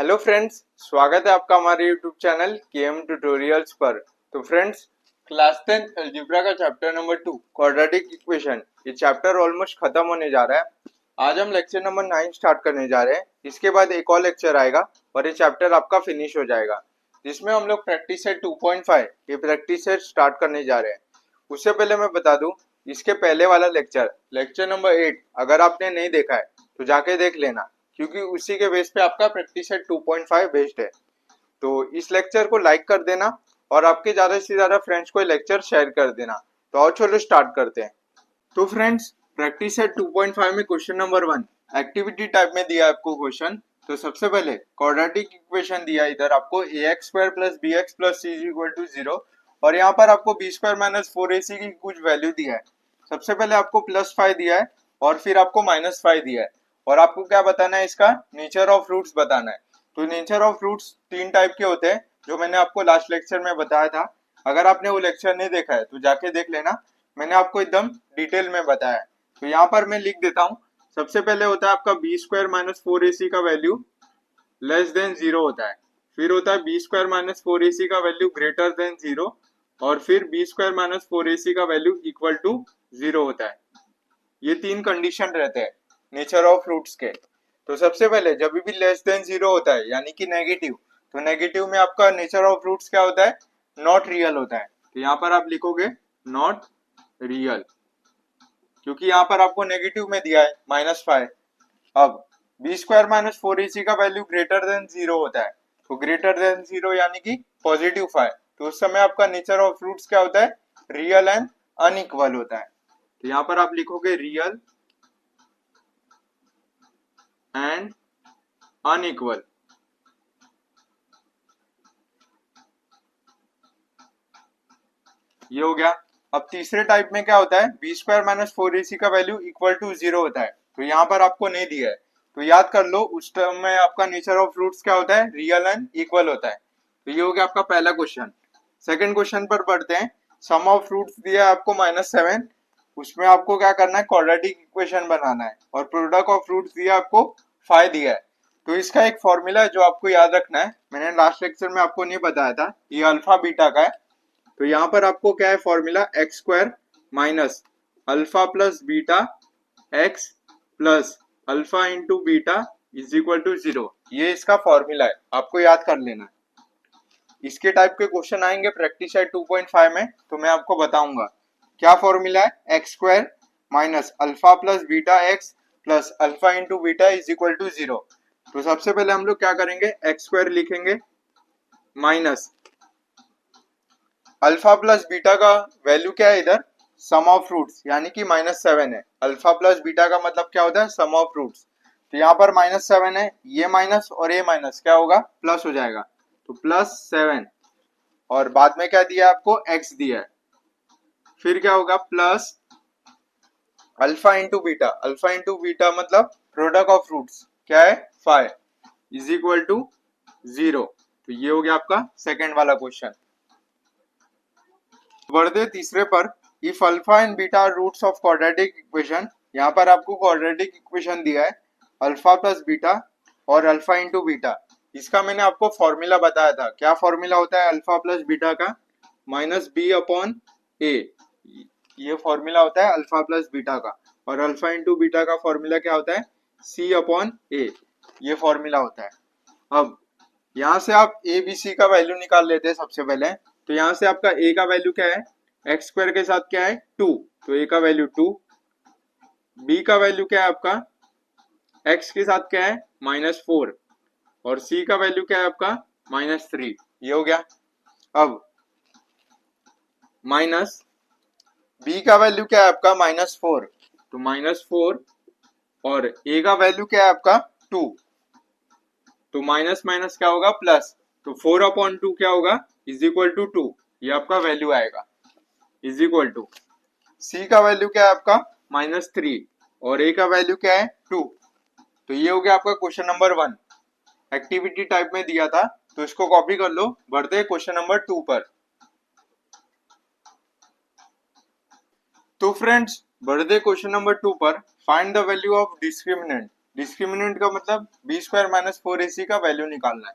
Hello friends, स्वागत है आपका हमारे यूट्यूब चैनल केएम ट्यूटोरियल्स पर। तो फ्रेंड्स, क्लास 10 अलजेब्रा का चैप्टर नंबर 2 क्वाड्रेटिक इक्वेशन, ये चैप्टर ऑलमोस्ट खत्म होने जा रहा है। आज हम लेक्चर नंबर 9 स्टार्ट करने जा रहे हैं। इसके बाद एक और लेक्चर आएगा और ये चैप्टर आपका फिनिश हो जाएगा, जिसमें हम लोग प्रैक्टिस सेट 2.5 ये प्रैक्टिस सेट स्टार्ट करने जा रहे हैं। उससे पहले मैं बता दूं, इसके पहले वाला लेक्चर नंबर 8 अगर आपने नहीं देखा है तो जाके देख लेना, क्योंकि उसी के बेस पे आपका प्रैक्टिस सेट 2.5 बेस्ड है। तो इस लेक्चर को लाइक कर देना और आपके ज्यादा से ज्यादा फ्रेंड्स को लेक्चर शेयर कर देना। तो और चलो स्टार्ट करते हैं। तो फ्रेंड्स, प्रैक्टिस सेट 2.5 में क्वेश्चन नंबर 1 एक्टिविटी टाइप में दिया है आपको क्वेश्चन। तो सबसे पहले क्वाड्रेटिक इक्वेशन दिया है इधर आपको ax square plus bx plus c equal to 0, और यहाँ पर आपको b स्क्वायर माइनस 4ac की कुछ वैल्यू दिया है। सबसे पहले आपको +5 दिया है और फिर आपको -5 दिया है, और आपको क्या बताना है, इसका नेचर ऑफ रूट्स बताना है। तो नेचर ऑफ रूट्स 3 टाइप के होते हैं, जो मैंने आपको लास्ट लेक्चर में बताया था। अगर आपने वो लेक्चर नहीं देखा है तो जाके देख लेना, मैंने आपको एकदम डिटेल में बताया है। तो यहाँ पर मैं लिख देता हूँ। सबसे पहले होता है आपका बी स्क्वायर माइनस 4ac का वैल्यू लेस देन 0 होता है, फिर होता है बी स्क्वायर माइनस 4ac का वैल्यू ग्रेटर देन 0, और फिर बी स्क्वायर माइनस 4ac का वैल्यू इक्वल टू 0 होता है। ये 3 कंडीशन रहते हैं नेचर ऑफ रूट्स के। तो सबसे पहले जब भी लेस देन 0 होता है यानी कि नेगेटिव, तो नेगेटिव में आपका नेचर ऑफ रूट्स क्या होता है, नॉट रियल होता है। तो यहाँ पर आप लिखोगे नॉट रियल, क्योंकि यहाँ पर आपको नेगेटिव में दिया है -5। अब बी स्क्वायर माइनस 4ac का वैल्यू ग्रेटर देन 0 होता है, तो ग्रेटर देन 0 यानी कि +5, तो उस समय आपका नेचर ऑफ रूट्स क्या होता है, रियल एंड अनइक्वल होता है। तो यहाँ पर आप लिखोगे रियल एंड अनइक्वल। ये हो गया। अब तीसरे टाइप में क्या होता है, बी स्क्वायर माइनस 4ac का वैल्यू इक्वल टू 0 होता है। तो यहाँ पर आपको नहीं दिया है, तो याद कर लो उस टर्म में आपका नेचर ऑफ रूट्स क्या होता है, रियल एंड इक्वल होता है। तो ये हो गया आपका पहला क्वेश्चन। सेकंड क्वेश्चन पर पढ़ते हैं। सम ऑफ रूट्स दिया है आपको -7, उसमें आपको क्या करना है, क्वाड्रेटिक इक्वेशन बनाना है, और प्रोडक्ट ऑफ रूट्स दिया आपको 5 दिया है। तो इसका एक फॉर्मूला है जो आपको याद रखना है, मैंने लास्ट लेक्चर में आपको नहीं बताया था, ये अल्फा बीटा का है। तो यहाँ पर आपको क्या है formula, x square minus alpha plus beta x plus alpha into beta is equal to 0। ये इसका फॉर्मूला है, आपको याद कर लेना है। इसके टाइप के क्वेश्चन आएंगे प्रैक्टिस सेट 2.5 में, तो मैं आपको बताऊंगा क्या फॉर्मूला है। X square minus alpha plus beta x plus alpha into beta is equal to 0। तो सबसे पहले हम लोग क्या करेंगे, एक्स स्क्वायर लिखेंगे माइनस अल्फा प्लस बीटा का वैल्यू क्या है इधर, सम ऑफ रूट्स, यानी कि -7 है। अल्फा प्लस बीटा का मतलब क्या होता है, सम ऑफ रूट्स। तो यहाँ पर -7 है, ये माइनस और ये माइनस क्या होगा, प्लस हो जाएगा। तो +7, और बाद में क्या दिया है आपको, x दिया है। फिर क्या होगा, plus alpha into beta, alpha into beta मतलब प्रोडक्ट ऑफ रूट्स क्या है, 5 इज इक्वल टू 0। तो ये हो गया आपका सेकेंड वाला क्वेश्चन। बढ़ते तीसरे पर। If alpha and beta are roots of quadratic equation, यहाँ पर आपको क्वाड्रेटिक इक्वेशन दिया है अल्फा प्लस बीटा और अल्फा इंटू बीटा। इसका मैंने आपको फॉर्मूला बताया था, क्या फॉर्मूला होता है अल्फा प्लस बीटा का, -b/a। ये फॉर्मूला होता है अल्फा प्लस बीटा का, और अल्फा इंटू बीटा का फॉर्मूला क्या होता है, c/a। ये फॉर्मूला होता है। अब यहाँ से आप ए बी सी का वैल्यू निकाल लेते हैं सबसे पहले। तो यहाँ से आपका a का वैल्यू क्या है, एक्स स्क्वायर के साथ क्या है 2, तो a का वैल्यू 2। b का वैल्यू क्या है आपका, x के साथ क्या है -4, और c का वैल्यू क्या है आपका -3। ये हो गया। अब माइनस b का वैल्यू क्या है आपका -4, तो -4, और a का वैल्यू क्या है आपका 2, तो माइनस माइनस क्या होगा, प्लस। तो 4/2 क्या होगा, इज इक्वल टू 2। ये आपका वैल्यू आएगा, इज इक्वल टू सी का वैल्यू क्या है आपका -3, और ए का वैल्यू क्या है 2। तो ये हो गया आपका क्वेश्चन नंबर 1, एक्टिविटी टाइप में दिया था, तो इसको कॉपी कर लो। बढ़ते हैं क्वेश्चन नंबर 2 पर। तो फ्रेंड्स, बढ़ते क्वेश्चन नंबर 2 पर। Find the value of discriminant. Discriminant का मतलब बी स्क्वायर माइनस 4ac का वैल्यू निकालना है।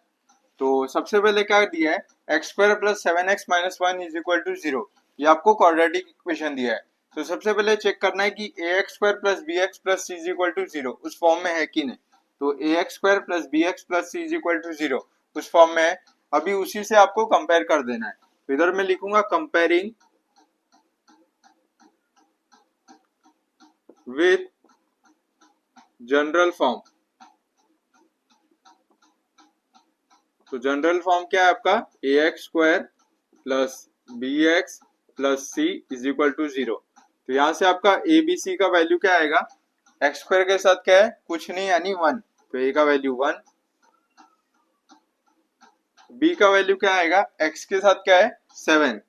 तो सबसे पहले क्या दिया है, x square plus 7x minus 1 is equal to 0। ये आपको क्वाड्रेटिक इक्वेशन दिया है। तो सबसे पहले चेक करना है कि a x square plus b x plus c is equal to 0 उस फॉर्म में है कि नहीं। तो a x square plus b x plus c is equal to 0 उस फॉर्म में है। अभी उसी से आपको कंपेयर कर देना है। तो इधर मैं लिखूंगा कंपेयरिंग विथ जनरल फॉर्म। तो जनरल फॉर्म क्या है आपका, a x square plus b x plus c is equal to 0। तो यहां से आपका ए बी सी का वैल्यू क्या आएगा, एक्स स्क्वायर के साथ क्या है, कुछ नहीं यानी 1। तो ए का वैल्यू 1, बी का वैल्यू क्या आएगा, एक्स के साथ क्या है 7,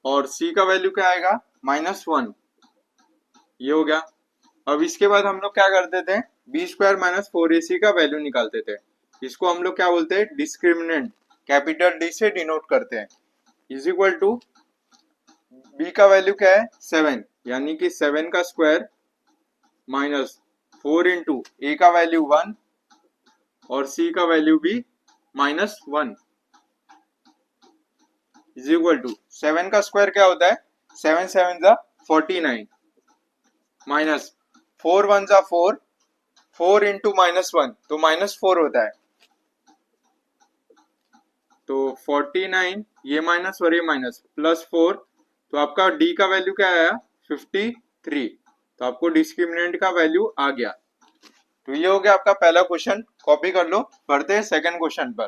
और सी का वैल्यू क्या आएगा -1। ये हो गया। अब इसके बाद हम लोग क्या करते थे, बी स्क्वायर माइनस 4ac का वैल्यू निकालते थे। इसको हम लोग क्या बोलते हैं, डिस्क्रिमिनेंट, कैपिटल डी से डिनोट करते हैं। इज इक्वल टू बी का वैल्यू क्या है 7, यानी कि 7 का स्क्वायर माइनस 4 इंटू ए का वैल्यू 1 और सी का वैल्यू भी -1 इज इक्वल टू 7 का स्क्वायर क्या होता है, 7 7 जा 49 माइनस 4 1 जा 4, 4 इंटू -1 तो -4 होता है। तो 49 ये माइनस और ये माइनस प्लस 4, तो आपका डी का वैल्यू क्या आया 53। तो आपको डिस्क्रिमिनेंट का वैल्यू आ गया। तो ये हो गया आपका पहला क्वेश्चन, कॉपी कर लो। बढ़ते हैं सेकंड क्वेश्चन पर।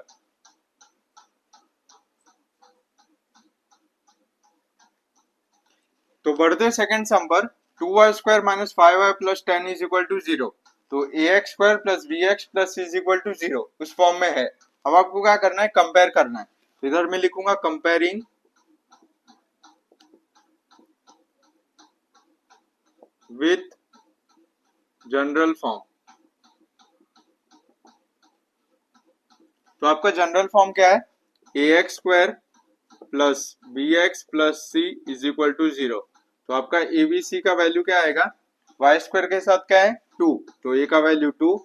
तो बढ़ते सेकंड सम पर, 2y square minus 5y plus 10 is equal to 0। तो a x square plus b x plus is equal to 0 उस फॉर्म में है। अब आपको क्या करना है, कंपेयर करना है। तो इधर मैं लिखूंगा कंपेयरिंग विथ जनरल फॉर्म। तो आपका जनरल फॉर्म क्या है, a x square plus b x plus c is equal to 0। तो आपका ए बी सी का वैल्यू क्या आएगा, वाई स्क्वायर के साथ क्या है 2, तो ए का वैल्यू 2,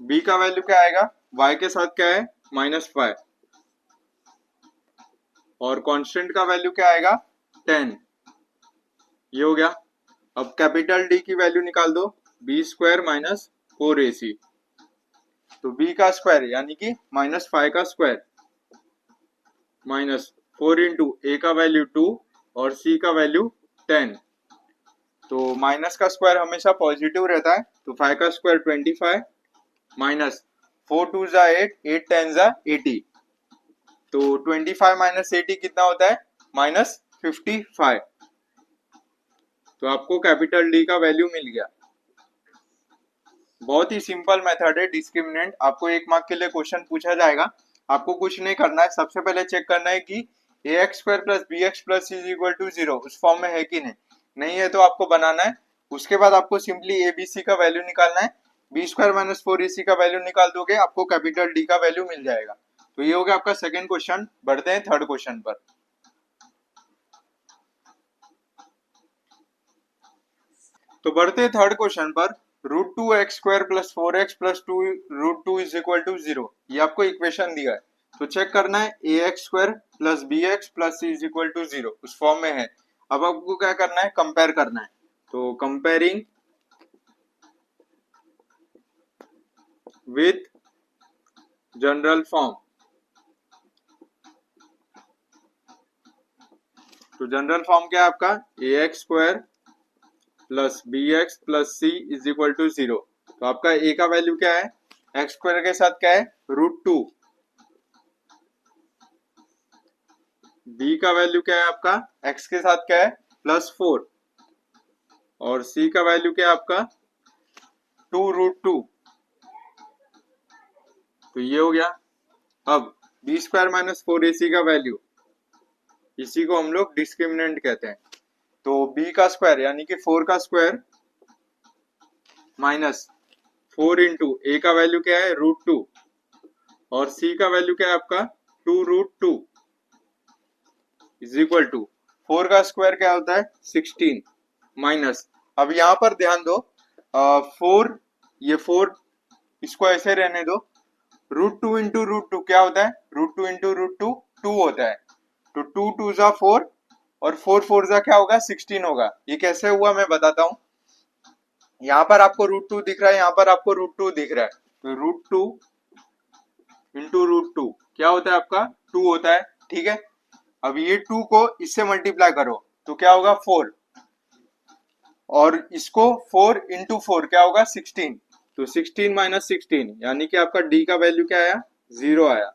बी का वैल्यू क्या आएगा, y के साथ क्या है -5, और कांस्टेंट का वैल्यू क्या आएगा 10। ये हो गया। अब कैपिटल डी की वैल्यू निकाल दो, बी स्क्वायर माइनस 4ac। तो b का स्क्वायर यानी कि -5 का स्क्वायर माइनस 4 इंटू ए का वैल्यू 2 और c का वैल्यू 10। तो माइनस का स्क्वायर हमेशा पॉजिटिव रहता है। तो 5 का स्क्वायर 25 माइनस 4 2 जा 8, 8 10 जा 80। तो 25 माइनस 80 कितना होता है, -55। तो आपको कैपिटल डी का वैल्यू मिल गया। बहुत ही सिंपल मेथड है डिस्क्रिमिनेंट। आपको 1 मार्क के लिए क्वेश्चन पूछा जाएगा, आपको कुछ नहीं करना है। सबसे पहले चेक करना है कि a x square plus b x plus is equal to 0 उस फॉर्म में है कि नहीं। नहीं है तो आपको बनाना है। उसके बाद आपको सिंपली ए बी सी का वैल्यू निकालना है। बी स्क्वायर माइनस 4ac का वैल्यू निकाल दोगे, आपको कैपिटल डी का वैल्यू मिल जाएगा। तो ये हो गया आपका सेकंड क्वेश्चन। बढ़ते हैं थर्ड क्वेश्चन पर। तो बढ़ते हैं थर्ड क्वेश्चन पर। √2x square plus 4x plus 2 √2 is equal to 0, ये आपको इक्वेशन दिया है। तो चेक करना है a x square plus b x plus c is equal to 0 उस फॉर्म में है। अब आपको क्या करना है, कंपेयर करना है। तो कंपेयरिंग विथ जनरल फॉर्म। तो जनरल फॉर्म क्या है आपका, a x square plus b x plus c is equal to 0। तो आपका ए का वैल्यू क्या है, एक्स स्क्वायर के साथ क्या है √2, बी का वैल्यू क्या है आपका, एक्स के साथ क्या है +4, और सी का वैल्यू क्या है आपका 2√2। तो ये हो गया। अब बी स्क्वायर माइनस 4ac का वैल्यू, इसी को हम लोग डिस्क्रिमिनेंट कहते हैं। तो b का स्क्वायर यानी कि 4 का स्क्वायर माइनस 4 इंटू ए का वैल्यू क्या है √2 और c का वैल्यू क्या है आपका 2√2 इज इक्वल टू 4 का स्क्वायर क्या होता है 16 माइनस, अब यहाँ पर ध्यान दो, 4, ये 4 इसको ऐसे रहने दो, √2 इंटू √2 क्या होता है, √2 इंटू √2 2 होता है, तो 2 2 जा 4 और 4 4 जा क्या होगा 16 होगा। ये कैसे हुआ मैं बताता हूँ, यहाँ पर आपको √2 दिख रहा है, यहाँ पर आपको √2 दिख रहा है, तो √2 इंटू √2 क्या होता है आपका 2 होता है, ठीक है। अब ये 2 को इससे मल्टीप्लाई करो तो क्या होगा 4, और इसको 4 इंटू 4 क्या होगा 16, तो 16 माइनस 16 यानी कि आपका डी का वैल्यू क्या आया 0 आया।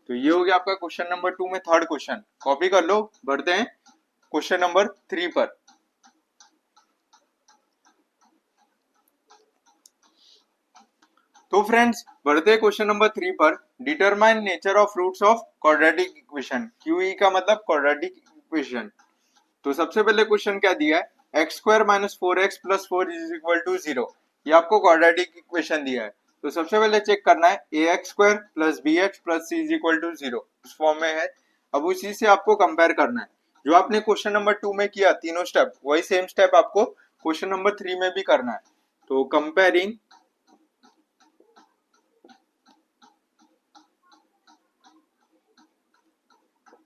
तो ये हो गया आपका क्वेश्चन नंबर 2 में थर्ड क्वेश्चन, कॉपी कर लो। बढ़ते हैं क्वेश्चन नंबर 3 पर। तो फ्रेंड्स बढ़ते हैं क्वेश्चन नंबर 3 पर। Determine nature of roots of quadratic equation, QE का मतलब क्वाड्रेटिक इक्वेशन। तो सबसे पहले क्वेश्चन क्या दिया है, x square minus 4x plus 4 is equal to 0, ये आपको क्वाड्रेटिक इक्वेशन दिया है। तो सबसे पहले चेक करना है a x square plus b x plus c is equal to 0 उस फॉर्म में है। अब उसी से आपको कंपेयर करना है, जो आपने क्वेश्चन नंबर 2 में किया तीनों स्टेप, वही सेम स्टेप आपको क्वेश्चन नंबर 3 में भी करना है। तो कंपेयरिंग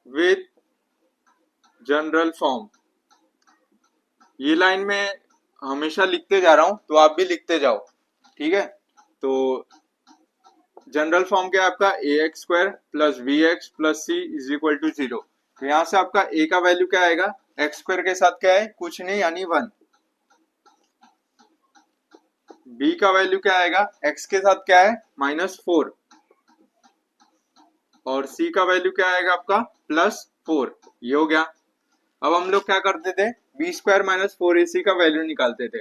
विथ जनरल फॉर्म, ये लाइन में हमेशा लिखते जा रहा हूं तो आप भी लिखते जाओ, ठीक है। तो जनरल फॉर्म क्या है आपका a x square plus b x plus c is equal to 0। तो यहां से आपका ए का वैल्यू क्या आएगा, एक्स स्क्वायर के साथ क्या है कुछ नहीं यानी 1, बी का वैल्यू क्या आएगा एक्स के साथ क्या है -4, और सी का वैल्यू क्या आएगा आपका +4, ये हो गया। अब हम लोग क्या करते थे, बी स्क्वायर माइनस 4ac का वैल्यू निकालते थे।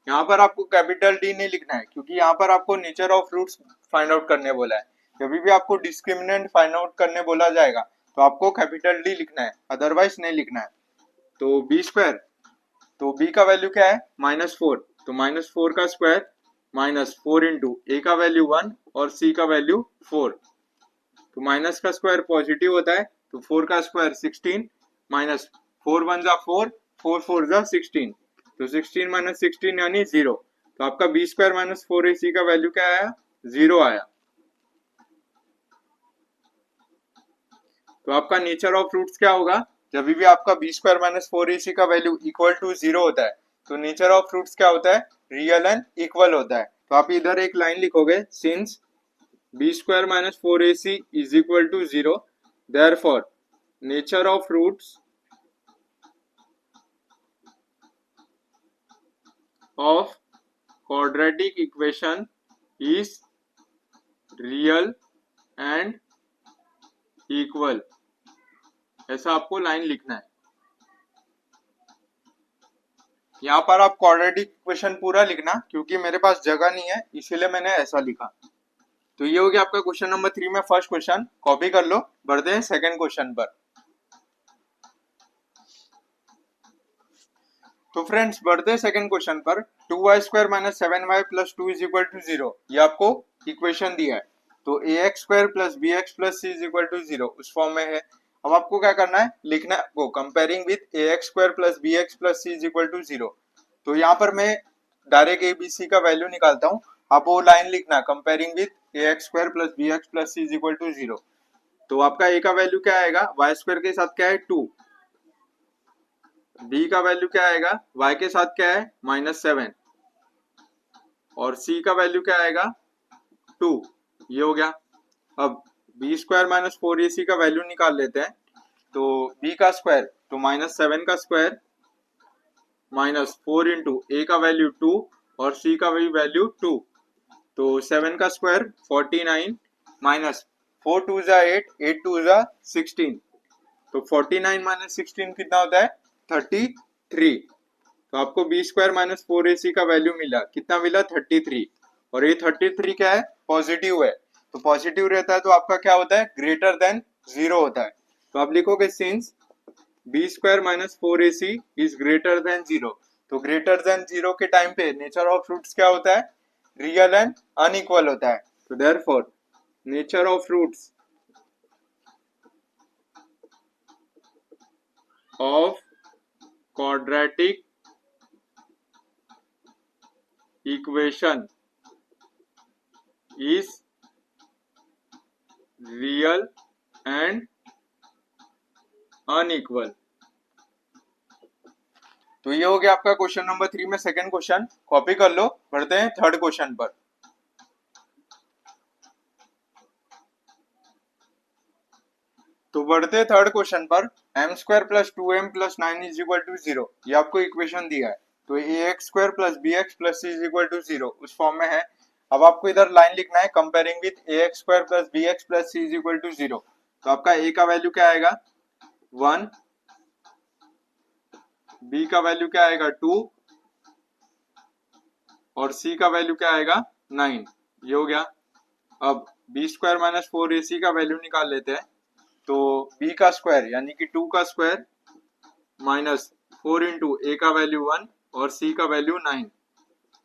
यहाँ पर आपको कैपिटल डी नहीं लिखना है क्योंकि यहाँ पर आपको nature of roots find out करने बोला है। कभी भी आपको डिस्क्रिमिनेंट फाइंड आउट करने बोला जाएगा तो आपको कैपिटल डी लिखना है, अदरवाइज नहीं लिखना है। तो बी स्क्वायर, तो बी का वैल्यू क्या है -4, तो -4 का स्क्वायर -4 इंटू ए का वैल्यू 1 और सी का वैल्यू 4, तो माइनस का स्क्वायर पॉजिटिव होता है, तो 4 का स्क्वायर 16 माइनस 4 1 जा 4, 4 4 जा 16, तो 16 माइनस 16 यानी 0। तो आपका बी स्क्वायर माइनस 4ac का वैल्यू क्या आया 0 आया। तो आपका नेचर ऑफ रूट्स क्या होगा, जब भी आपका बी स्क्वायर माइनस 4ac का वैल्यू इक्वल टू 0 होता है तो नेचर ऑफ रूट्स क्या होता है रियल एंड इक्वल होता है। तो आप इधर एक लाइन लिखोगे, since b square minus 4ac is equal to 0, therefore nature of roots of quadratic equation is real and equal, ऐसा आपको लाइन लिखना है। यहाँ पर आप क्वाड्रेटिक इक्वेशन पूरा लिखना, क्योंकि मेरे पास जगह नहीं है इसीलिए मैंने ऐसा लिखा। तो ये हो गया आपका क्वेश्चन नंबर 3 में फर्स्ट क्वेश्चन, कॉपी कर लो। बढ़ते हैं सेकंड क्वेश्चन पर। तो फ्रेंड्स बढ़ते हैं सेकंड क्वेश्चन पर। 2y square minus 7y plus 2 is equal to 0, ये आपको इक्वेशन दिया है। तो a x square plus b x plus c is equal to 0 उस फॉर्म में है। अब आपको क्या करना है, लिखना है आपको comparing with a x square plus b x plus c is equal to 0। तो यहाँ पर मैं डायरेक्ट ए बी सी का वैल्यू निकालता हूँ, आप वो लाइन लिखना comparing with a x square plus b x plus c is equal to 0। तो आपका ए का वैल्यू क्या आएगा, वाई स्क्वायर के साथ क्या है 2, b का वैल्यू क्या आएगा y के साथ क्या है -7, और c का वैल्यू क्या आएगा 2, ये हो गया। अब b स्क्वायर माइनस 4ac का वैल्यू निकाल लेते हैं। तो b का स्क्वायर तो -7 का स्क्वायर -4 इंटू a का वैल्यू 2 और c का भी वैल्यू 2, तो 7 का स्क्वायर 49 माइनस 4 2 जा 8, 8 2 जा 16, तो 49 माइनस 16 कितना होता है 33। तो आपको बी स्क्वायर माइनस 4ac का वैल्यू मिला, कितना मिला 33, और ये 33 क्या है पॉजिटिव है, तो पॉजिटिव रहता है तो आपका क्या होता है ग्रेटर देन 0 होता है। तो आप लिखोगे since b square minus 4ac is greater than 0, तो ग्रेटर देन 0 के टाइम पे नेचर ऑफ रूट्स क्या होता है रियल एंड अनइक्वल होता है। तो therefore nature of roots of quadratic equation is real and unequal। तो ये हो गया आपका क्वेश्चन नंबर 3 में सेकंड क्वेश्चन। कॉपी कर लो, बढ़ते हैं थर्ड क्वेश्चन पर। तो बढ़ते हैं थर्ड क्वेश्चन पर। M square plus 2m plus 9 is equal to 0, ये आपको इक्वेशन दिया है। तो a x square plus b x plus c is equal to 0 उस फॉर्म में है। अब आपको इधर लाइन लिखना है comparing with a x square plus b x plus c is equal to 0। तो आपका ए का वैल्यू क्या आएगा 1, बी का वैल्यू क्या आएगा 2 और सी का वैल्यू क्या आएगा 9। ये हो गया। अब बी स्क्वायर माइनस 4ac का वैल्यू निकाल लेते हैं। तो b का स्क्वायर यानी कि 2 का स्क्वायर माइनस 4 इंटू ए का वैल्यू 1 और c का वैल्यू 9।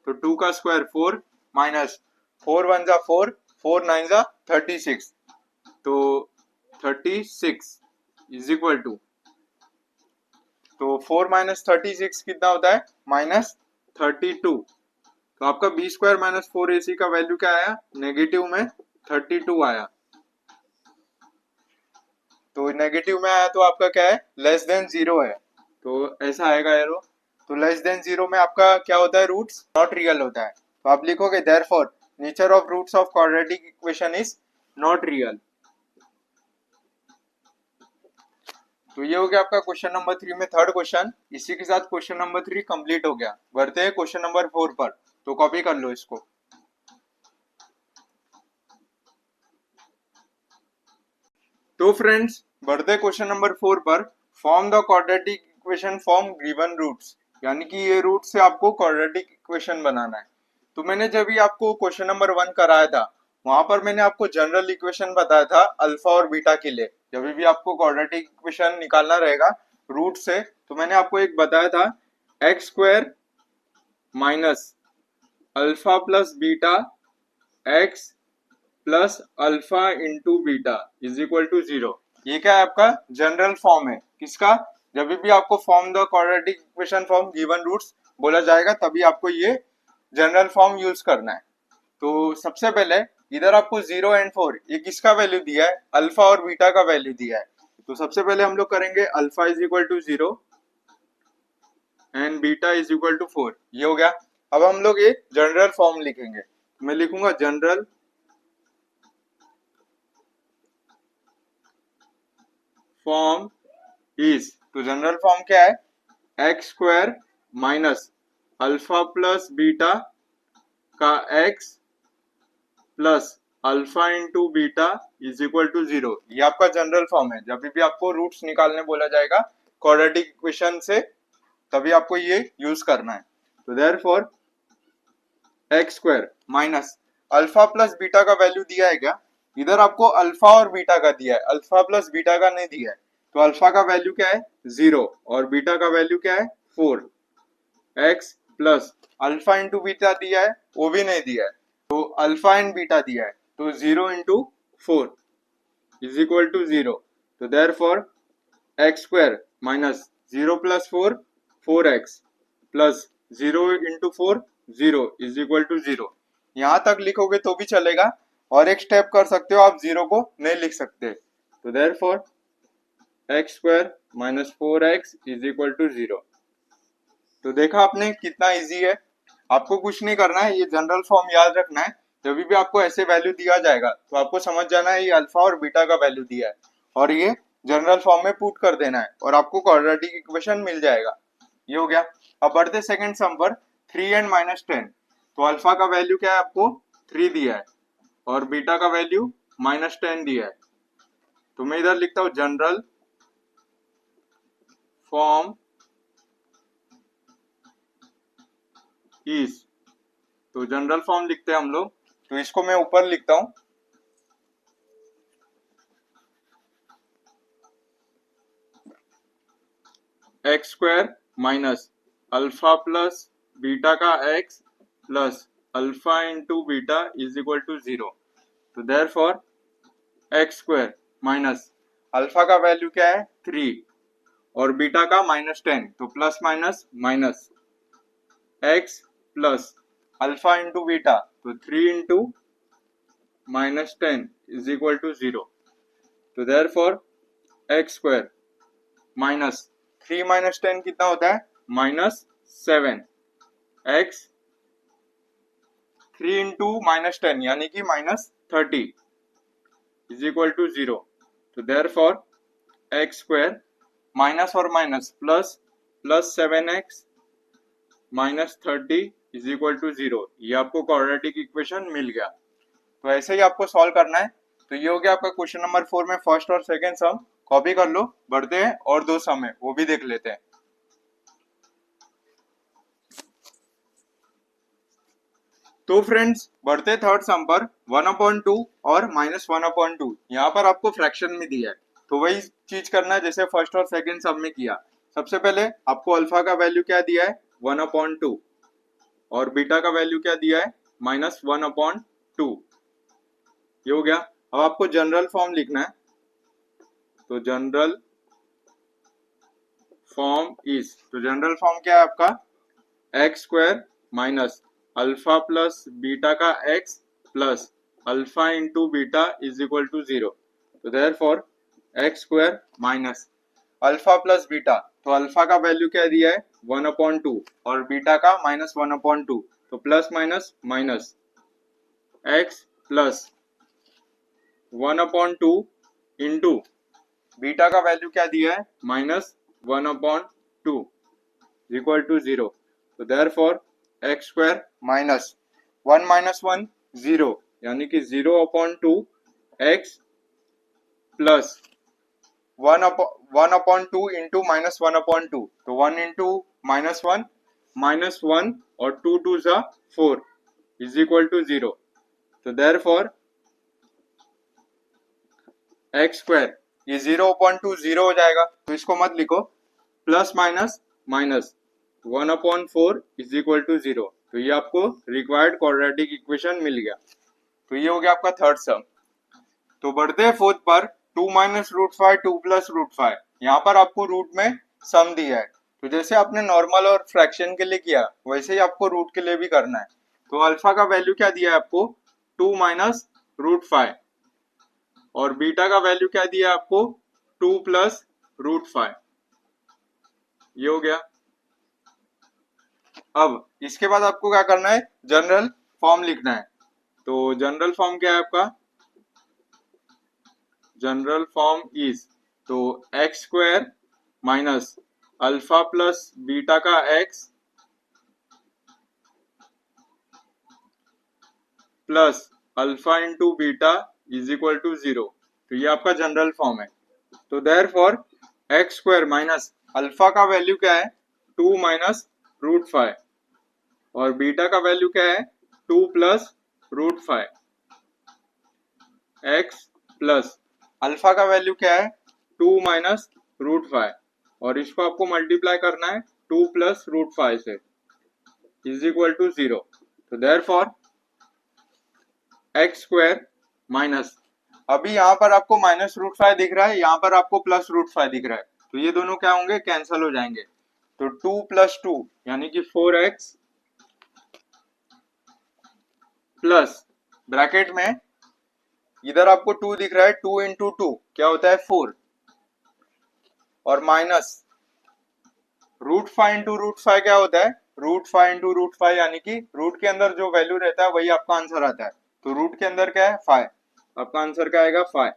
तो 2 का स्क्वायर 4 माइनस 4 1 जा 4, 4 9 जा 36। तो 36 इज इक्वल टू, तो 4 माइनस 36 कितना होता है माइनस 32। तो आपका बी स्क्वायर माइनस 4ac का वैल्यू क्या आया नेगेटिव में 32 आया। तो नेगेटिव में आया तो आपका क्या है लेस देन 0 है। तो ऐसा आएगा एरो। तो लेस देन 0 में आपका क्या होता है रूट्स नॉट रियल होता है। तो आप लिखोगे therefore nature of roots of quadratic equation is not real. तो ये हो गया आपका क्वेश्चन नंबर 3 में थर्ड क्वेश्चन। इसी के साथ क्वेश्चन नंबर 3 कंप्लीट हो गया। बढ़ते हैं क्वेश्चन नंबर 4 पर। तो कॉपी कर लो इसको। तो फ्रेंड्स बढ़ते क्वेश्चन नंबर 4 पर। Form the quadratic equation from given roots, यानी कि ये रूट से आपको क्वाड्रेटिक इक्वेशन बनाना है। तो मैंने जब भी आपको क्वेश्चन नंबर 1 कराया था वहां पर मैंने आपको जनरल इक्वेशन बताया था अल्फा और बीटा के लिए। जब भी आपको क्वाड्रेटिक इक्वेशन निकालना रहेगा रूट से तो मैंने आपको एक बताया था x square minus alpha plus beta x plus alpha into beta is equal to 0। ये क्या है आपका जनरल फॉर्म है किसका, जब भी आपको form the quadratic equation from given roots बोला जाएगा तभी आपको ये जनरल फॉर्म यूज करना है। तो सबसे पहले इधर आपको 0 एंड 4 ये किसका वैल्यू दिया है अल्फा और बीटा का वैल्यू दिया है। तो सबसे पहले हम लोग करेंगे alpha is equal to 0 and beta is equal to 4। ये हो गया। अब हम लोग एक जनरल फॉर्म लिखेंगे। मैं लिखूंगा जनरल फॉर्म इज, तो जनरल फॉर्म क्या है x square minus alpha plus beta का x plus alpha into beta is equal to 0। ये आपका जनरल फॉर्म है। जब भी आपको रूट्स निकालने बोला जाएगा क्वाड्रेटिक इक्वेशन से तभी आपको ये यूज करना है। तो therefore x square minus alpha plus beta का वैल्यू दिया है क्या, इधर आपको अल्फा और बीटा का दिया है, अल्फा प्लस बीटा का नहीं दिया है। तो अल्फा का वैल्यू क्या है 0 और बीटा का वैल्यू क्या है 4। X plus alpha into beta दिया है वो भी नहीं दिया है। तो अल्फा एंड बीटा दिया है तो 0 इंटू 4 इज इक्वल टू 0। तो therefore x square minus 0 plus 4 4x plus 0 into 4 0 is equal to 0। यहाँ तक लिखोगे तो भी चलेगा और एक स्टेप कर सकते हो आप 0 को नहीं लिख सकते। तो therefore x square minus 4x is equal to 0। तो देखा आपने कितना इजी है। आपको कुछ नहीं करना है, ये जनरल फॉर्म याद रखना है। जब भी आपको ऐसे वैल्यू दिया जाएगा तो आपको समझ जाना है ये अल्फा और बीटा का वैल्यू दिया है और ये जनरल फॉर्म में पुट कर देना है और आपको क्वाड्रेटिक इक्वेशन मिल जाएगा। ये हो गया। अब बढ़ते सेकंड सम पर 3 एंड माइनस 10। तो अल्फा का वैल्यू क्या है आपको 3 दिया है और बीटा का वैल्यू माइनस 10 दिया है। तो मैं इधर लिखता हूं जनरल फॉर्म इज, तो जनरल फॉर्म लिखते हैं हम लोग। तो इसको मैं ऊपर लिखता हूं x square minus alpha plus beta का x plus alpha into beta is equal to 0। तो therefore x square minus alpha का वैल्यू क्या है 3 और बीटा का -10, तो plus minus minus x plus alpha into beta, तो 3 इंटू -10 इज इक्वल टू 0। तो therefore x square minus 3 minus 10 कितना होता है -7, x 3 इंटू -10 यानी कि -30 इज इक्वल टू 0। तो देयरफॉर x स्क्वायर माइनस और minus plus, plus 7x -30 is equal to 0। ये आपको क्वाड्रेटिक इक्वेशन मिल गया। तो ऐसे ही आपको सॉल्व करना है। तो ये हो गया आपका क्वेश्चन नंबर 4 में फर्स्ट और सेकंड सम। कॉपी कर लो, बढ़ते हैं और 2 सम है वो भी देख लेते हैं। तो फ्रेंड्स बढ़ते थर्ड सम पर 1/2 और -1/2। यहाँ पर आपको फ्रैक्शन में दिया है, तो वही चीज करना है जैसे फर्स्ट और सेकंड सम में किया। सबसे पहले आपको अल्फा का वैल्यू क्या दिया है 1/2 और बीटा का वैल्यू क्या दिया है -1/2। ये हो गया। अब आपको जनरल फॉर्म लिखना है। तो जनरल फॉर्म इज, तो जनरल फॉर्म क्या है आपका x square minus alpha plus beta का x plus alpha into beta is equal to 0। तो therefore x square minus alpha plus beta, तो अल्फा का वैल्यू क्या दिया है 1/2 और बीटा का -1/2, तो plus minus minus x plus 1/2 into beta का वैल्यू क्या दिया है -1/2 इक्वल टू 0। तो therefore x square minus 1 minus 1 0 यानी कि 0/2 x प्लस 1/2 इंटू -1/2, तो 1 इंटू -1 -1 और 2 2 जा 4 इज इक्वल टू 0। तो देयरफॉर एक्स स्क्वायर ये 0/2 0 हो जाएगा, तो इसको मत लिखो, plus minus minus 1/4 is equal to 0। तो ये आपको रिक्वायर्ड क्वाड्रेटिक इक्वेशन मिल गया। तो ये हो गया आपका थर्ड सम। तो बढ़ते हैं फोर्थ पर 2 माइनस √5 2 प्लस √5। यहाँ पर आपको रूट में सम दिया है, तो जैसे आपने नॉर्मल और फ्रैक्शन के लिए किया वैसे ही आपको रूट के लिए भी करना है। तो अल्फा का वैल्यू क्या दिया है आपको 2 माइनस √5 और बीटा का वैल्यू क्या दिया है आपको 2 प्लस √5। ये हो गया। अब इसके बाद आपको क्या करना है जनरल फॉर्म लिखना है। तो जनरल फॉर्म क्या है आपका जनरल फॉर्म इज, तो x square minus alpha plus beta का x plus alpha into beta is equal to 0। तो ये आपका जनरल फॉर्म है। तो therefore x square minus alpha का वैल्यू क्या है 2 माइनस √5 और बीटा का वैल्यू क्या है 2 प्लस √5। एक्स प्लस अल्फा का वैल्यू क्या है 2 माइनस √5 और इसको आपको मल्टीप्लाई करना है 2 प्लस √5 से इज इक्वल टू 0। तो देयरफॉर एक्स स्क्वायर माइनस, अभी यहाँ पर आपको माइनस √5 दिख रहा है, यहाँ पर आपको प्लस √5 दिख रहा है, तो ये दोनों क्या होंगे कैंसल हो जाएंगे। तो 2 प्लस 2 यानी कि 4x प्लस ब्रैकेट में इधर आपको 2 दिख रहा है, 2 इंटू 2 क्या होता है 4 और माइनस √5 इंटू √5 क्या होता है √5 इंटू √5 यानी कि रूट के अंदर जो वैल्यू रहता है वही आपका आंसर आता है। तो रूट के अंदर क्या है 5, आपका आंसर क्या आएगा 5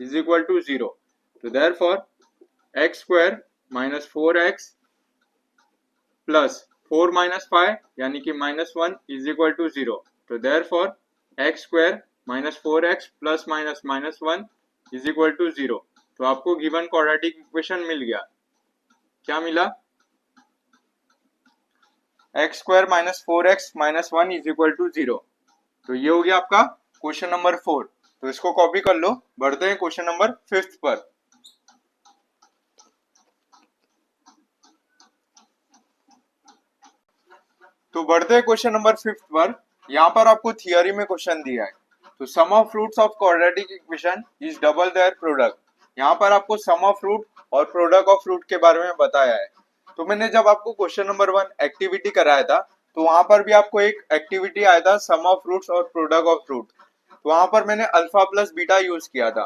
इज इक्वल टू 0। तो therefore x square minus 4x plus 4 minus 5 यानी कि -1 इज इक्वल टू 0। तो therefore x square minus 4x plus minus -1 is equal to 0। तो आपको गिवन क्वाड्रेटिक इक्वेशन मिल गया। क्या मिला x square minus 4x minus 1 is equal to 0। तो ये हो गया आपका क्वेश्चन नंबर 4। तो इसको कॉपी कर लो, बढ़ते हैं क्वेश्चन नंबर 5 पर। तो बढ़ते हैं क्वेश्चन नंबर 5 पर। यहाँ पर आपको थियरी में क्वेश्चन दिया है। तो sum of roots of quadratic equation is double their product. यहाँ पर आपको सम ऑफ रूट और प्रोडक्ट ऑफ रूट के बारे में बताया है। तो मैंने जब आपको क्वेश्चन नंबर 1 एक्टिविटी कराया था तो वहां पर भी आपको एक एक्टिविटी आया था सम ऑफ रूट्स और प्रोडक्ट ऑफ रूट। तो वहां पर मैंने अल्फा प्लस बीटा यूज किया था।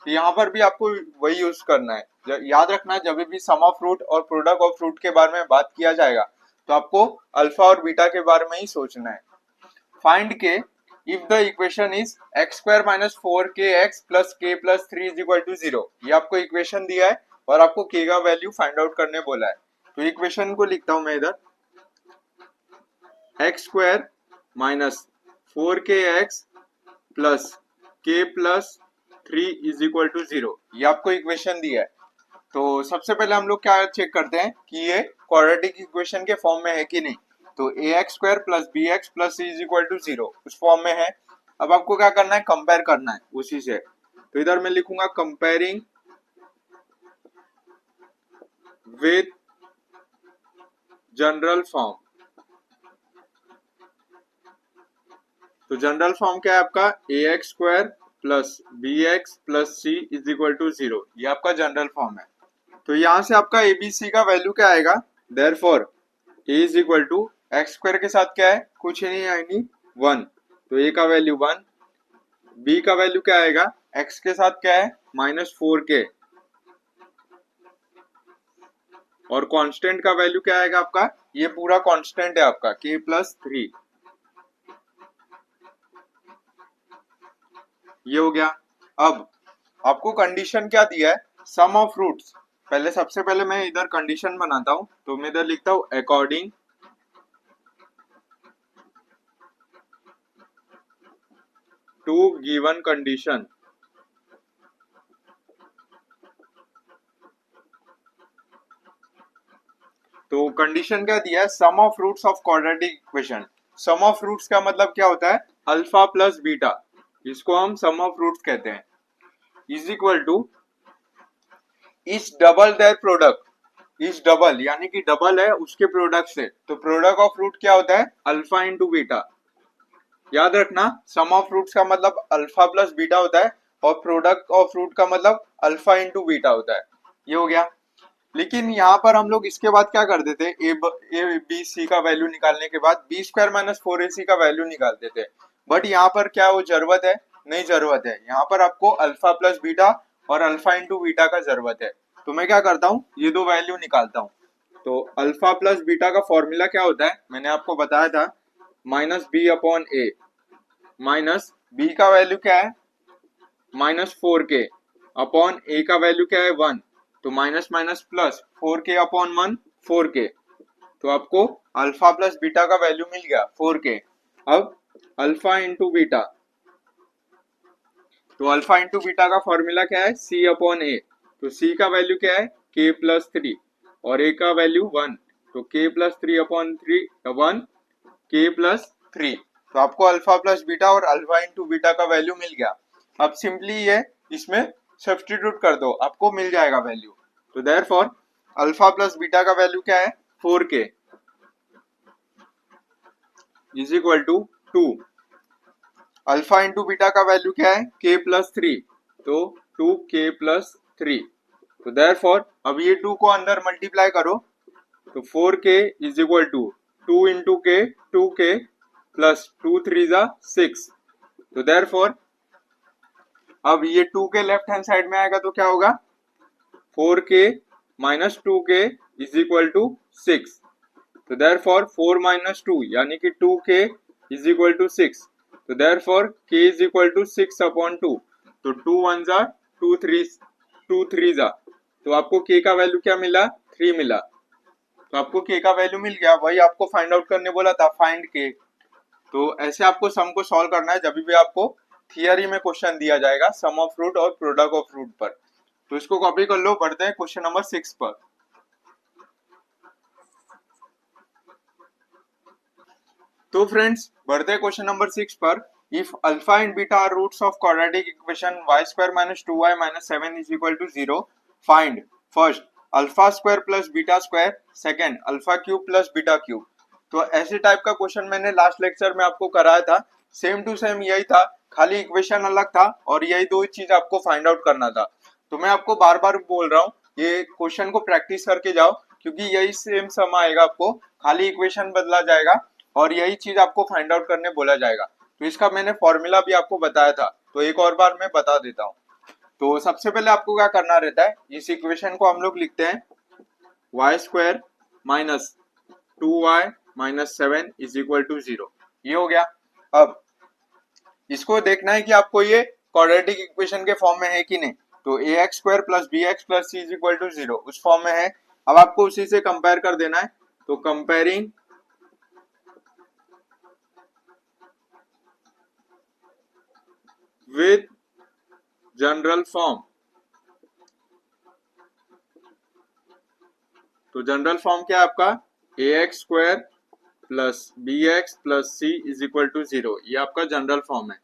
तो यहाँ पर भी आपको वही यूज करना है। याद रखना, जब भी सम ऑफ रूट और प्रोडक्ट ऑफ रूट के बारे में बात किया जाएगा तो आपको अल्फा और बीटा के बारे में ही सोचना है। Find k if the equation is x square minus 4kx plus k plus 3 is equal to 0। ये आपको इक्वेशन दिया है और आपको k का वैल्यू फाइंड आउट करने बोला है। तो इक्वेशन को लिखता हूं मैं इधर, x square minus 4kx plus k plus 3 is equal to 0। ये आपको इक्वेशन दिया है। तो सबसे पहले हम लोग क्या चेक करते हैं कि ये क्वाड्रेटिक इक्वेशन के फॉर्म में है कि नहीं। तो ax square plus bx plus c is equal to 0 उस फॉर्म में है। अब आपको क्या करना है, कंपेयर करना है उसी से। तो इधर मैं लिखूंगा कंपेयरिंग विथ जनरल फॉर्म। तो जनरल फॉर्म क्या है आपका, ax square plus bx plus c is equal to 0। ये आपका जनरल फॉर्म है। तो यहां से आपका abc का वैल्यू क्या आएगा, therefore a is equal to x square के साथ क्या है, कुछ नहीं आएगी 1। तो a का वैल्यू 1, b का वैल्यू क्या आएगा, x के साथ क्या है माइनस 4k, और कांस्टेंट का वैल्यू क्या आएगा आपका, ये पूरा कांस्टेंट है आपका k प्लस 3। ये हो गया। अब आपको कंडीशन क्या दिया है, सम ऑफ रूट्स। पहले सबसे पहले मैं इधर कंडीशन बनाता हूं। तो मैं इधर लिखता हूं अकॉर्डिंग टू गिवन कंडीशन। तो कंडीशन क्या दिया है, sum of roots of quadratic equation. Sum of roots का मतलब क्या होता है, अल्फा प्लस बीटा, इसको हम सम ऑफ रूट्स कहते हैं, is equal to each double their product. Each double यानी कि डबल है उसके प्रोडक्ट से। तो प्रोडक्ट ऑफ रूट क्या होता है, अल्फा इंटू बीटा। याद रखना, सम ऑफ रूट्स का मतलब अल्फा प्लस बीटा होता है और प्रोडक्ट ऑफ रूट का मतलब अल्फा इंटू बीटा होता है। ये हो गया। लेकिन यहाँ पर हम लोग इसके बाद क्या कर देते, ए बी सी का वैल्यू निकालने के बाद बी स्क्वायर माइनस 4ac का वैल्यू निकाल देते। बट यहाँ पर क्या वो जरूरत है, नहीं जरूरत है। यहाँ पर आपको अल्फा प्लस बीटा और अल्फा इंटू बीटा का जरूरत है। तो मैं क्या करता हूँ, ये दो वैल्यू निकालता हूँ। तो अल्फा प्लस बीटा का फॉर्मूला क्या होता है, मैंने आपको बताया था, माइनस बी अपॉन ए। माइनस बी का वैल्यू क्या है माइनस 4k अपॉन ए का वैल्यू क्या है 1। तो minus minus plus 4k upon 1 4k। तो आपको अल्फा प्लस बीटा का वैल्यू मिल गया 4k। अब अल्फा इंटू बीटा, तो अल्फा इंटू बीटा का फॉर्मूला क्या है, c अपॉन ए। तो c का वैल्यू क्या है k प्लस 3 और a का वैल्यू 1। तो k plus 3 upon 3 1 k plus 3। तो आपको अल्फा प्लस बीटा और अल्फा इंटू बीटा का वैल्यू मिल गया। अब सिंपली ये इसमें सब्स्टिट्यूट कर दो, आपको मिल जाएगा वैल्यू। तो देयरफॉर अल्फा प्लस बीटा का वैल्यू क्या है 4k is equal to 2। Alpha into beta का वैल्यू क्या है k प्लस 3। तो 2k प्लस 3। तो देयरफॉर अब ये 2 को अंदर मल्टीप्लाई करो। तो 4k is equal to 2 into k 2k plus 2 3 जा 6। तो देयरफॉर अब ये 2 के लेफ्ट हैंड साइड में आएगा तो क्या होगा, 4k minus 2k is equal to 6। तो देयरफॉर 4 माइनस 2 यानी कि 2k इज इक्वल टू 6। तो therefore k is equal to 6 upon 2। तो 2 1 जा 2 3 जा। तो आपको k का वैल्यू क्या मिला, 3 मिला। तो आपको k का वैल्यू मिल गया, वही आपको फाइंड आउट करने बोला था, फाइंड k। तो ऐसे आपको सम को सॉल्व करना है जब भी आपको थियरी में क्वेश्चन दिया जाएगा सम ऑफ रूट और प्रोडक्ट ऑफ रूट पर। तो इसको कॉपी कर लो, बढ़ते हैं क्वेश्चन नंबर 6 पर। तो फ्रेंड्स बढ़ते हैं क्वेश्चन नंबर 6 पर। If alpha and beta are roots of quadratic equation y square minus 2y minus 7 is equal to 0, find first alpha square plus beta square, second alpha cube plus beta cube. तो ऐसे type का question मैंने last lecture में आपको कराया था, same to same यही था, खाली इक्वेशन अलग था और यही दो चीज आपको फाइंड आउट करना था। तो मैं आपको बार बार बोल रहा हूँ ये क्वेश्चन को प्रैक्टिस करके जाओ, क्योंकि यही सेम सम आएगा आपको, खाली इक्वेशन बदला जाएगा और यही चीज आपको फाइंड आउट करने बोला जाएगा। तो इसका मैंने फॉर्मूला भी आपको बताया था, तो एक और बार मैं बता देता हूँ। तो सबसे पहले आपको क्या करना रहता है, इस इक्वेशन को हम लोग लिखते हैं y square minus 2y minus 7 is equal to 0। ये हो गया। अब इसको देखना है कि आपको ये क्वाड्रेटिक इक्वेशन के फॉर्म में है कि नहीं। तो a x square plus b x plus c is equal to 0 उस फॉर्म में है। अब आपको उसी से कंपेयर कर देना है। तो कंपेयरिंग विद जनरल फॉर्म, तो जनरल फॉर्म क्या है आपका, a x square plus b x plus c is equal to 0, ये आपका जनरल फॉर्म है।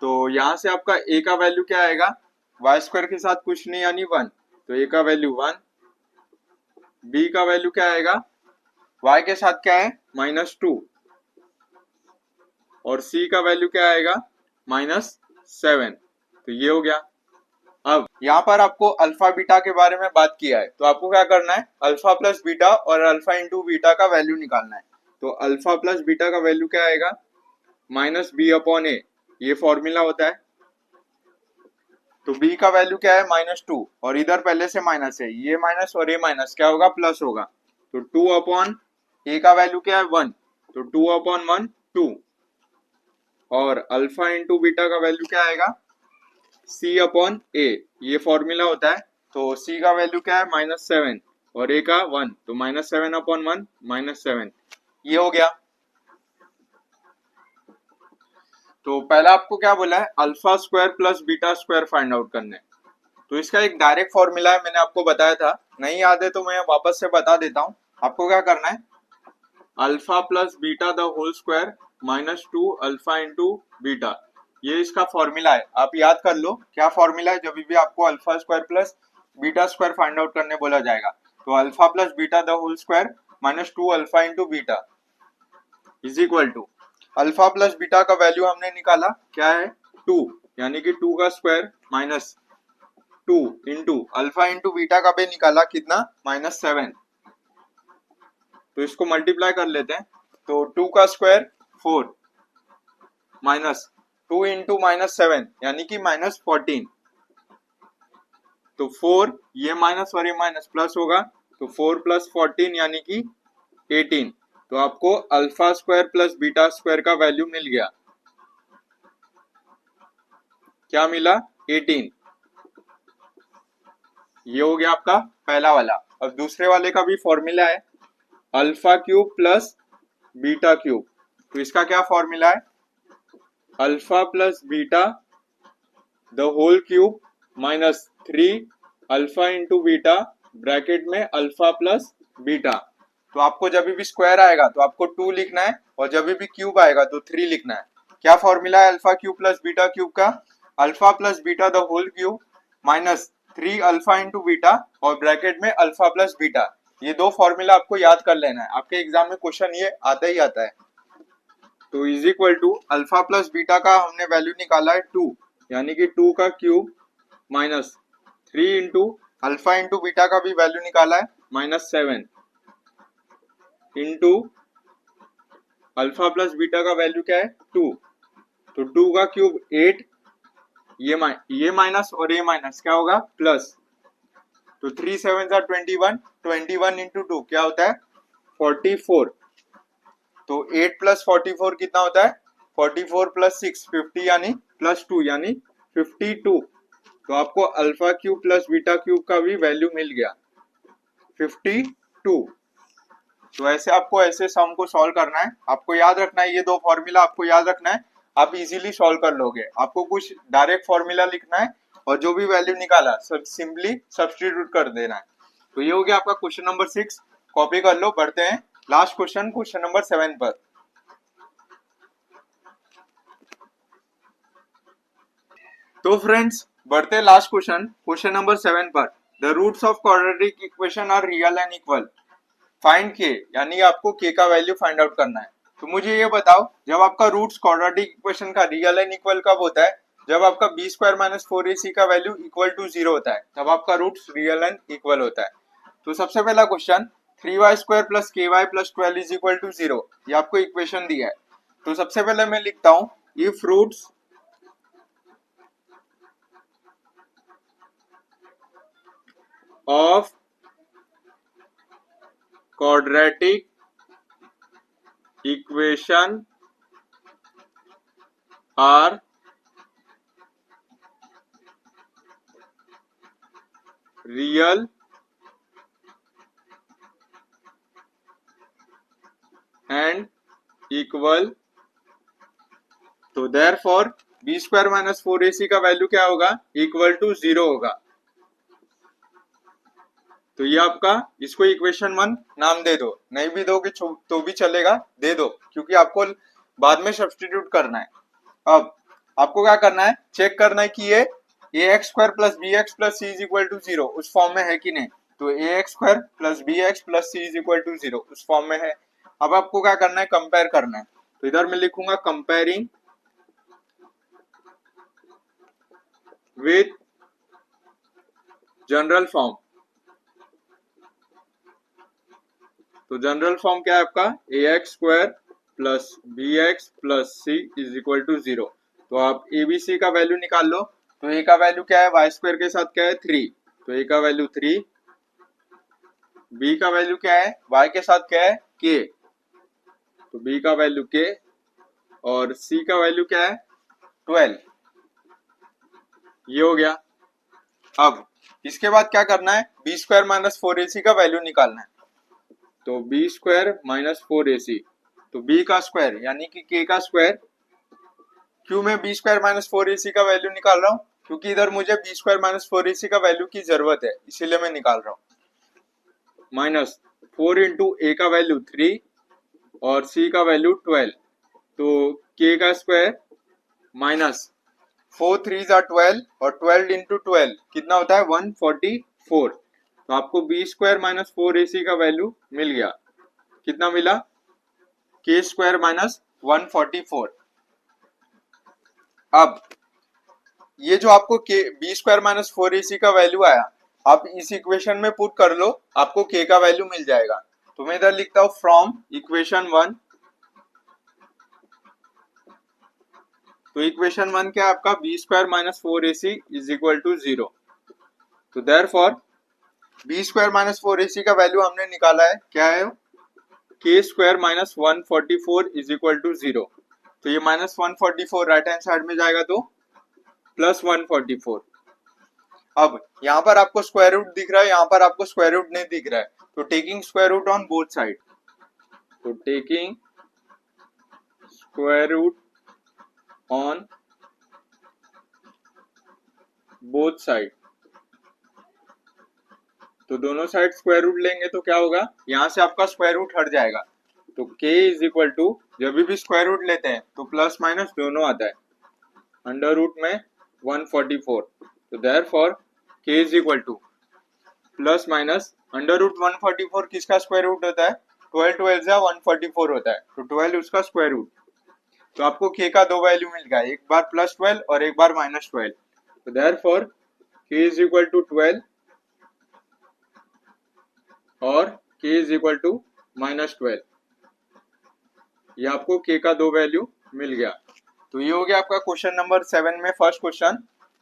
तो यहां से आपका a का वैल्यू क्या आएगा, वाई स्क्वायर के साथ कुछ नहीं यानी 1, तो a का वैल्यू 1। b का वैल्यू क्या आएगा, y के साथ क्या है -2, और c का वैल्यू क्या आएगा -7। तो ये हो गया। अब यहाँ पर आपको अल्फा बीटा के बारे में बात किया है, तो आपको क्या करना है, अल्फा प्लस बीटा और अल्फा इंटू बीटा का वैल्यू निकालना है। तो अल्फा प्लस बीटा का वैल्यू क्या आएगा, -b/a, ये फॉर्मूला होता है। तो b का वैल्यू क्या है -2, और इधर पहले से माइनस है, ये माइनस और ये माइनस क्या होगा, प्लस होगा। तो 2/a का वैल्यू क्या है 1, तो 2/1 2, और अल्फा इंटू बीटा का वैल्यू क्या आएगा c/a, ये फॉर्मूला होता है। तो c का वैल्यू क्या है -7 और a का 1, तो -7/1 -7, ये हो गया। तो पहला आपको क्या बोला है, alpha square plus beta square find out करना है। तो इसका एक डायरेक्ट फॉर्मूला है, मैंने आपको बताया था, नहीं याद है तो मैं वापस से बता देता हूँ। आपको क्या करना है, alpha plus beta the whole square -2 alpha into beta, ये इसका फॉर्मूला है। आप याद कर लो क्या फॉर्मूला है, जब भी आपको alpha square plus beta square find out करने बोला जाएगा। तो alpha plus beta the whole square -2 alpha into beta is equal to, alpha plus beta का वैल्यू हमने निकाला क्या है 2, यानी कि 2 का square -2 into alpha into beta का भी निकाला कितना -7। तो इसको मल्टीप्लाई कर लेते हैं। तो 2 का स्क्वायर 4 माइनस 2 इंटू -7 यानी कि -14। तो 4 ये माइनस और ये माइनस प्लस होगा, तो 4 प्लस 14 यानी कि 18। तो आपको alpha square plus beta square का वैल्यू मिल गया, क्या मिला 18। ये हो गया आपका पहला वाला। अब दूसरे वाले का भी फॉर्मूला है alpha cube plus beta cube. तो इसका क्या फॉर्मूला है, alpha plus beta the whole cube -3 alpha into beta bracket में अल्फा प्लस बीटा। तो आपको जब भी स्क्वायर आएगा तो आपको 2 लिखना है, और जब भी क्यूब आएगा तो 3 लिखना है। क्या फॉर्मूला है alpha cube plus beta cube का, alpha plus beta the whole cube -3 alpha into beta और ब्रैकेट में अल्फा प्लस बीटा। ये दो फॉर्मूला आपको याद कर लेना है, आपके एग्जाम में क्वेश्चन ये आता ही आता है। तो is equal to alpha plus beta का हमने वैल्यू निकाला है 2, यानी कि 2 का cube -3 into alpha into beta का भी वैल्यू निकाला है -7 इंटू अल्फा प्लस बीटा का वैल्यू क्या है 2। तो 2 का क्यूब 8, ये माइनस और ये माइनस क्या होगा प्लस। तो 3 7 21, 21 इंटू 2 क्या होता है 44। तो 8 प्लस 44 कितना होता है 44 प्लस 6 50 यानी +2 यानी 52। तो आपको alpha cube plus beta cube का भी वैल्यू मिल गया 52। तो ऐसे आपको ऐसे सम को सॉल्व करना है, आपको याद रखना है, ये दो फॉर्मूला आपको याद रखना है, आप इजीली सॉल्व कर लोगे। आपको कुछ डायरेक्ट फॉर्मूला लिखना है और जो भी वैल्यू निकाला सब सिंपली सब्स्टिट्यूट कर देना है। तो ये हो गया आपका क्वेश्चन नंबर 6, कॉपी कर लो। बढ़ते हैं लास्ट क्वेश्चन, क्वेश्चन नंबर 7 पर। तो फ्रेंड्स बढ़ते हैं लास्ट क्वेश्चन, क्वेश्चन नंबर 7 पर। The roots of quadratic equation are real and equal, find k, यानी आपको के का वैल्यू फाइंड आउट करना है। तो मुझे ये बताओ, जब आपका रूट्स क्वाड्रेटिक इक्वेशन का रियल एंड इक्वल कब होता है? जब आपका बी स्क्वायर माइनस 4ac का वैल्यू इक्वल टू 0 होता है, तब आपका रूट्स रियल एंड इक्वल होता है। तो सबसे पहला question, 3y square plus ky plus 12 is equal to 0, ये आपको इक्वेशन दिया है। तो सबसे पहले मैं लिखता हूं, if roots of quadratic equation are real and equal, तो therefore b square minus 4ac का वैल्यू क्या होगा? इक्वल टू 0 होगा। तो ये आपका, इसको इक्वेशन 1 नाम दे दो, नहीं भी दोगे तो भी चलेगा, दे दो, क्योंकि आपको बाद में सब्स्टिट्यूट करना है। अब आपको क्या करना है, चेक करना है कि ये ax square plus b x plus c is equal to 0 उस फॉर्म में है कि नहीं। तो ax square plus b x plus c is equal to 0 उस फॉर्म में है। अब आपको क्या करना है, कंपेयर करना है। तो इधर मैं लिखूंगा कंपेयरिंग विथ जनरल फॉर्म। तो जनरल फॉर्म क्या है आपका, ax square plus b x plus c is equal to 0। तो आप ए बी सी का वैल्यू निकाल लो। तो a का वैल्यू क्या है, y स्क्वायर के साथ क्या है 3, तो a का वैल्यू 3, b का वैल्यू क्या है, y के साथ क्या है k, तो b का वैल्यू k, और c का वैल्यू क्या है 12। ये हो गया। अब इसके बाद क्या करना है, बी स्क्वायर माइनस 4ac का वैल्यू निकालना है। तो बी स्क्वायर माइनस 4ac, तो b का स्क्वायर यानी कि k का स्क्वायर। क्यों मैं बी स्क्वायर माइनस 4ac का वैल्यू निकाल रहा हूँ, क्योंकि इधर मुझे बी स्क्वायर माइनस 4ac का वैल्यू की जरूरत है, इसीलिए मैं निकाल रहा हूँ। माइनस 4 इंटू ए का वैल्यू 3 और c का वैल्यू 12, तो k का स्क्वायर माइनस 4 3 12 और 12 इंटू 12 कितना होता है 144। तो आपको बी स्क्वायर माइनस 4ac का वैल्यू मिल गया, कितना मिला, k स्क्वायर माइनस 144। अब ये जो आपको k B square minus 4ac का वैल्यू आया, आप इस इक्वेशन में पुट कर लो, आपको k का वैल्यू मिल जाएगा। तो मैं इधर लिखता हूं फ्रॉम इक्वेशन 1। तो इक्वेशन 1 क्या है आपका, b square minus 4ac is equal to 0। तो therefore b square minus 4ac का वैल्यू हमने निकाला है, क्या है, k square minus 144 is equal to 0। तो ये माइनस 144 राइट हैंड साइड में जाएगा तो प्लस 144। अब यहाँ पर आपको स्क्वायर रूट दिख रहा है, यहाँ पर आपको स्क्वायर रूट नहीं दिख रहा है, तो taking square root on both side. तो taking square root on both side, तो दोनों साइड स्क्वायर रूट लेंगे तो क्या होगा, यहाँ से आपका स्क्वायर रूट हट जाएगा। तो k इज इक्वल टू, जब भी स्क्वायर रूट लेते हैं तो प्लस माइनस दोनों आता है, अंडर रूट में 144। तो therefore k is equal to plus minus under root 144 किसका स्क्वायर रूट होता है, 12 12 जा 144 होता है, तो 12 उसका स्क्वायर रूट। तो आपको k का दो वैल्यू मिल गया, एक बार प्लस 12 और एक बार माइनस 12। तो therefore k is equal to 12 और k is equal to minus 12। ये आपको k का दो वैल्यू मिल गया। तो ये हो गया आपका क्वेश्चन नंबर 7 में फर्स्ट क्वेश्चन।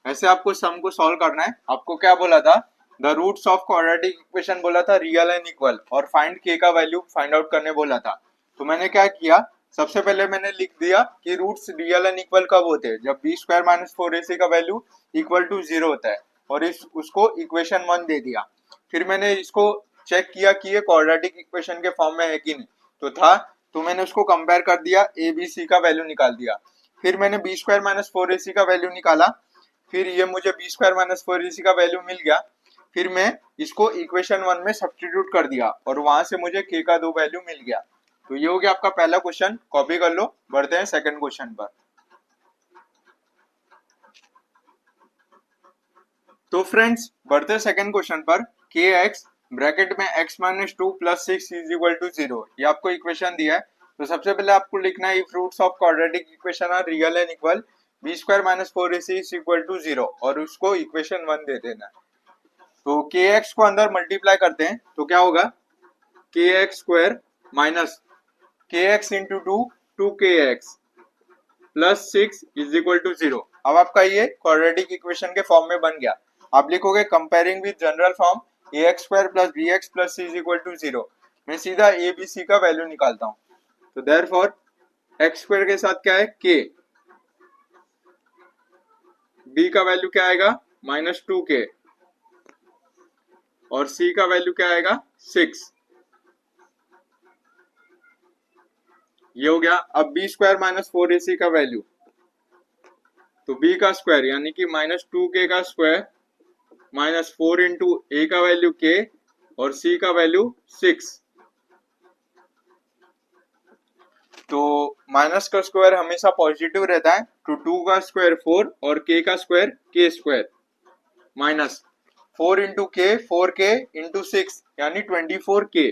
ऐसे आपको सम को सॉल्व करना है। आपको क्या बोला था, the roots of quadratic equation बोला था रियल एंड इक्वल, और फाइंड k का वैल्यू फाइंड आउट करने बोला था। तो मैंने क्या किया, सबसे पहले मैंने लिख दिया कि रूट्स रियल एंड इक्वल कब होते हैं, जब बी स्क्वायर माइनस 4ac का वैल्यू इक्वल टू 0 होता है, और उसको इक्वेशन 1 दे दिया। फिर मैंने इसको चेक किया कि ये क्वाड्रेटिक इक्वेशन के फॉर्म में है कि नहीं, तो था, तो मैंने उसको कंपेयर कर दिया, ए बी सी का वैल्यू निकाल दिया। फिर मैंने बी स्क्वायर माइनस 4ac का वैल्यू निकाला, फिर ये मुझे बी स्क्वायर माइनस 4ac का वैल्यू मिल गया। फिर मैं इसको इक्वेशन 1 में सब्स्टिट्यूट कर दिया और वहां से मुझे k का दो वैल्यू मिल गया। तो ये हो गया आपका पहला क्वेश्चन, कॉपी कर लो। बढ़ते हैं सेकंड क्वेश्चन पर। तो फ्रेंड्स बढ़ते हैं सेकंड क्वेश्चन पर। kx ब्रैकेट में x minus 2 plus 6 is equal to 0, ये आपको इक्वेशन दिया है। तो सबसे पहले आपको लिखना है if roots of quadratic equation are real and equal b square minus 4ac is equal to 0 और उसको इक्वेशन 1 दे देना। तो kx को अंदर मल्टीप्लाई करते हैं तो क्या होगा kx square minus kx into 2 plus 6 is equal to 0। अब आपका ये क्वाड्रेटिक इक्वेशन के फॉर्म में बन गया। आप लिखोगे comparing with general form ax square plus bx plus c is equal to 0। मैं सीधा a b c का वैल्यू निकालता हूँ। तो देयरफॉर x स्क्वायर के साथ क्या है k, b का वैल्यू क्या आएगा माइनस 2k और c का वैल्यू क्या आएगा 6। ये हो गया। अब b स्क्वायर माइनस 4ac का वैल्यू, तो b का स्क्वायर यानी कि माइनस 2k का स्क्वायर माइनस 4 इंटू a का वैल्यू k और c का वैल्यू 6। तो माइनस का स्क्वायर हमेशा पॉजिटिव रहता है, तो 2 का स्क्वायर 4 और k का square k square minus 4 into k 4k into 6 यानी 24k,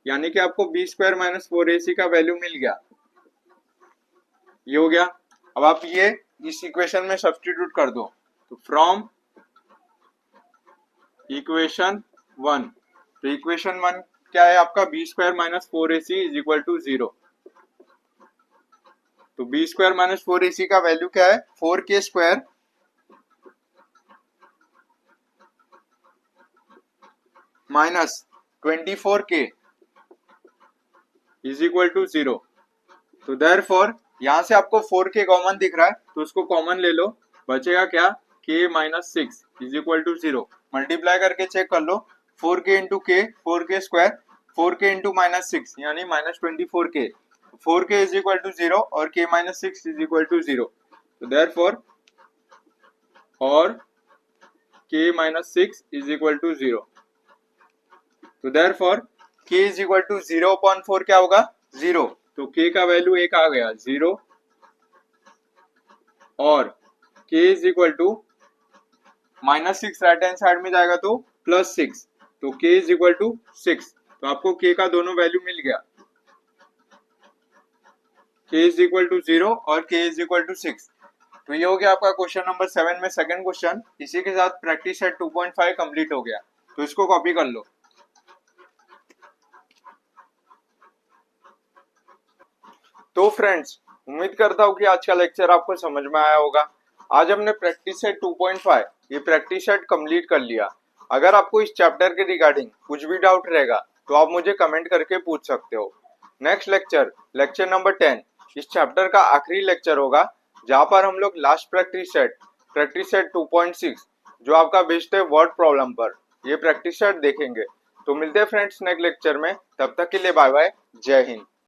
यानी कि आपको b स्क्वायर माइनस 4ac का वैल्यू मिल गया। ये हो गया। अब आप ये इस इक्वेशन में सब्स्टिट्यूट कर दो, तो फ्रॉम इक्वेशन 1, तो इक्वेशन 1 क्या है आपका b square minus 4ac is equal to 0। तो b स्क्वायर माइनस 4ac का वैल्यू क्या है 4k square minus 24k is equal to 0। तो देयरफॉर यहां से आपको 4k कॉमन दिख रहा है तो उसको कॉमन ले लो, बचेगा क्या k minus 6 is equal to 0। Multiply करके चेक कर लो 4k into k 4k square 4k into minus 6 यानी minus 24k, 4k is equal to 0 और k minus 6 is equal to 0। तो देयरफॉर और k minus 6 is equal to 0। तो therefore k is equal to 0/4 क्या होगा 0। तो k का value 1 आ गया 0 और k is equal to minus 6 right hand side में जाएगा तो प्लस 6, तो k इज इक्वल टू 6। तो आपको k का दोनों वैल्यू मिल गया, k इज इक्वल टू 0 और k इज इक्वल टू 6। तो ये हो गया आपका क्वेश्चन नंबर 7 में सेकंड क्वेश्चन। इसी के साथ प्रैक्टिस सेट 2.5 कंप्लीट हो गया। तो इसको कॉपी कर लो। तो फ्रेंड्स उम्मीद करता हूँ कि आज का लेक्चर आपको समझ में आया होगा। आज हमने प्रैक्टिस सेट 2.5 ये प्रैक्टिस सेट कंप्लीट कर लिया। अगर आपको इस चैप्टर के रिगार्डिंग कुछ भी डाउट रहेगा तो आप मुझे कमेंट करके पूछ सकते हो। नेक्स्ट लेक्चर नंबर 10 इस चैप्टर का आखिरी लेक्चर होगा, जहाँ पर हम लोग लास्ट प्रैक्टिस सेट 2.6 जो आपका बेस्ड है वर्ड प्रॉब्लम पर, ये प्रैक्टिस सेट देखेंगे। तो मिलते हैं फ्रेंड्स नेक्स्ट लेक्चर में, तब तक के लिए बाय बाय, जय हिंद।